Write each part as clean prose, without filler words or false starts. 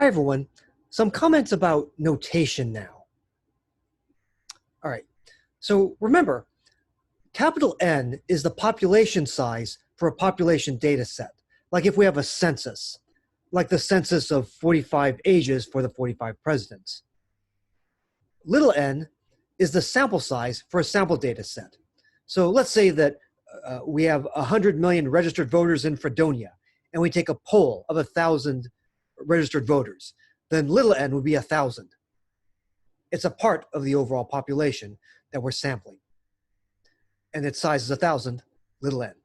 Hi, everyone. Some comments about notation now. All right. So remember, capital N is the population size for a population data set. Like if we have a census, like the census of 45 ages for the 45 presidents. Little n is the sample size for a sample data set. So let's say that we have 100 million registered voters in Fredonia, and we take a poll of 1,000 registered voters. Then little n would be 1,000. It's a part of the overall population that we're sampling. And its size is 1,000, little n.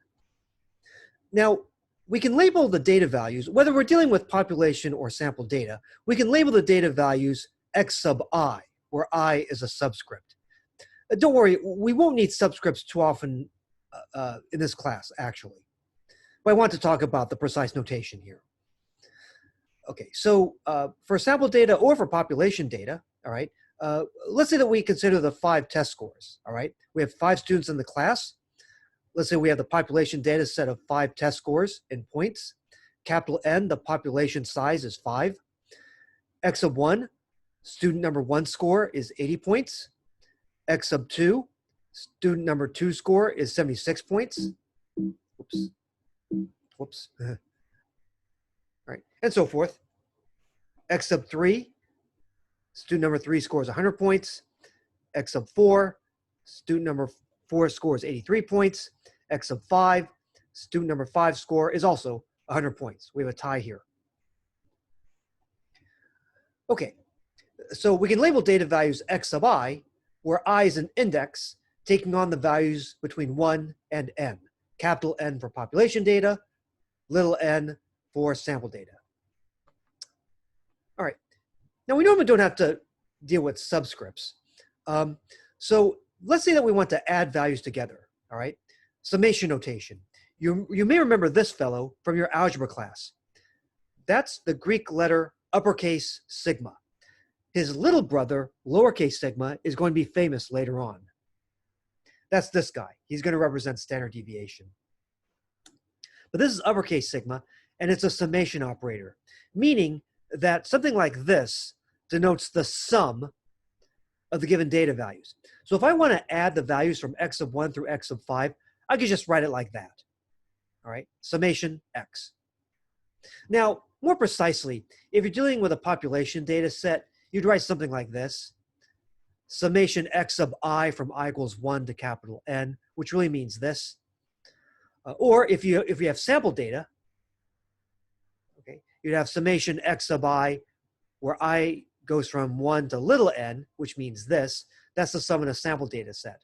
Now, we can label the data values, whether we're dealing with population or sample data, we can label the data values x sub I, where I is a subscript. Don't worry, we won't need subscripts too often in this class, actually. But I want to talk about the precise notation here. Okay, so for sample data or for population data, all right, let's say that we consider the 5 test scores, all right? We have 5 students in the class. Let's say we have the population data set of 5 test scores in points. Capital N, the population size is 5. X sub 1, student number 1 score is 80 points. X sub 2, student number 2 score is 76 points. Whoops. All right, and so forth. X sub 3, student number 3 scores 100 points. X sub 4, student number 4 scores 83 points. X sub 5, student number 5 score is also 100 points. We have a tie here. Okay, so we can label data values x sub I, where I is an index taking on the values between 1 and n. Capital N for population data, little n for sample data. All right, now we normally don't have to deal with subscripts. So let's say that we want to add values together, all right? Summation notation. You may remember this fellow from your algebra class. That's the Greek letter uppercase sigma. His little brother, lowercase sigma, is going to be famous later on. That's this guy. He's going to represent standard deviation. But this is uppercase sigma, and it's a summation operator, meaning that something like this denotes the sum of the given data values. So if I want to add the values from x sub 1 through x sub 5, I could just write it like that. All right, summation x. Now, more precisely, if you're dealing with a population data set, you'd write something like this. Summation x sub I from I equals 1 to capital N, which really means this. Or if you have sample data, okay, you'd have summation x sub I, where I goes from 1 to little n, which means this. That's the sum in a sample data set.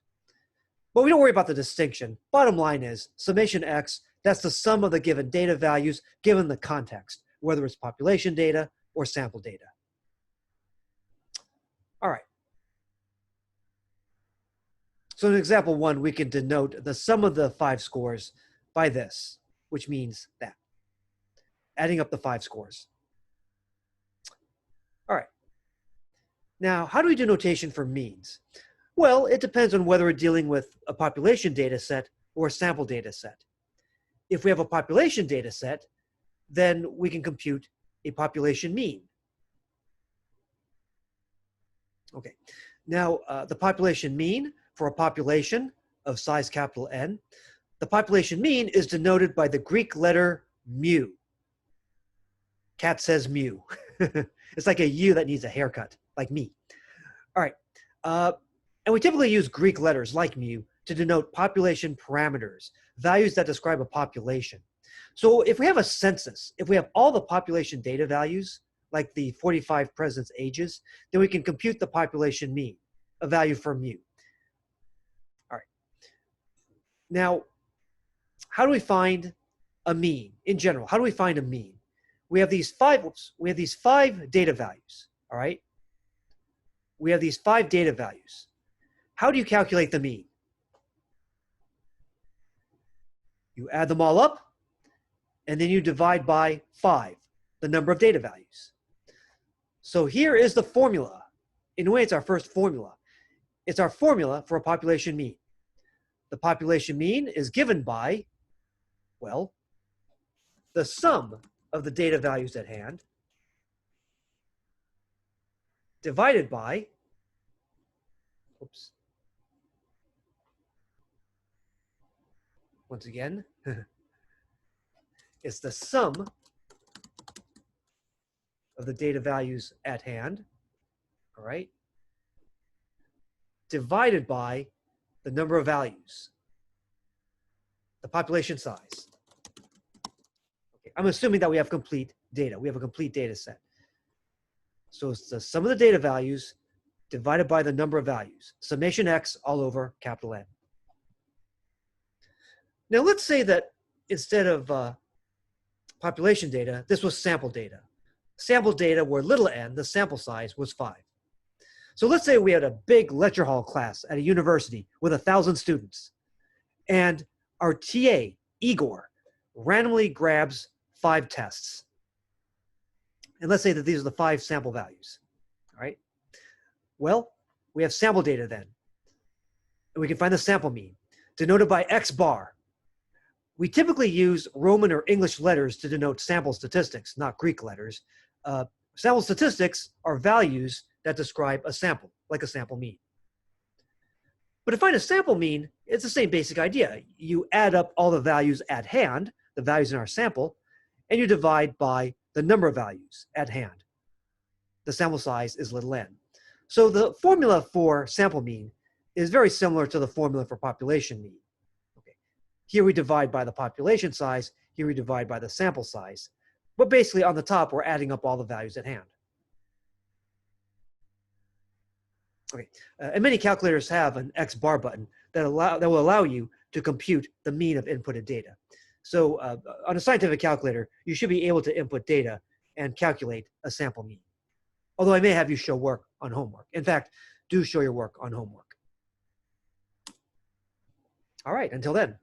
But we don't worry about the distinction. Bottom line is, summation x, that's the sum of the given data values given the context, whether it's population data or sample data. All right. So in example 1, we can denote the sum of the 5 scores by this, which means that. Adding up the 5 scores. All right. Now, how do we do notation for means? Well, it depends on whether we're dealing with a population data set or a sample data set. If we have a population data set, then we can compute a population mean. Okay, now the population mean for a population of size capital N, the population mean is denoted by the Greek letter mu. Cat says mu. It's like a U that needs a haircut, like me. All right, and we typically use Greek letters like mu to denote population parameters, values that describe a population. So if we have a census, if we have all the population data values, like the 45 presidents' ages, then we can compute the population mean, a value for mu. All right. Now, how do we find a mean in general? How do we find a mean? We have these 5 data values, all right? We have these 5 data values. How do you calculate the mean? You add them all up, and then you divide by 5, the number of data values. So here is the formula. In a way, it's our first formula. It's our formula for a population mean. The population mean is given by, well, the sum of the data values at hand divided by, oops, once again, it's the sum of the data values at hand, all right, divided by the number of values, the population size. Okay, I'm assuming that we have complete data. We have a complete data set. So it's the sum of the data values divided by the number of values. Summation x all over capital N. Now let's say that instead of population data, this was sample data. Sample data where little n, the sample size, was 5. So let's say we had a big lecture hall class at a university with 1,000 students. And our TA, Igor, randomly grabs 5 tests. And let's say that these are the 5 sample values. All right. Well, we have sample data then. And we can find the sample mean, denoted by x bar. We typically use Roman or English letters to denote sample statistics, not Greek letters. Sample statistics are values that describe a sample, like a sample mean. But to find a sample mean, it's the same basic idea. You add up all the values at hand, the values in our sample, and you divide by the number of values at hand. The sample size is little n. So the formula for sample mean is very similar to the formula for population mean. Okay. Here we divide by the population size, here we divide by the sample size. But basically on the top, we're adding up all the values at hand. Okay. And many calculators have an X bar button that will allow you to compute the mean of inputted data. So on a scientific calculator, you should be able to input data and calculate a sample mean. Although I may have you show work on homework. In fact, do show your work on homework. All right, until then.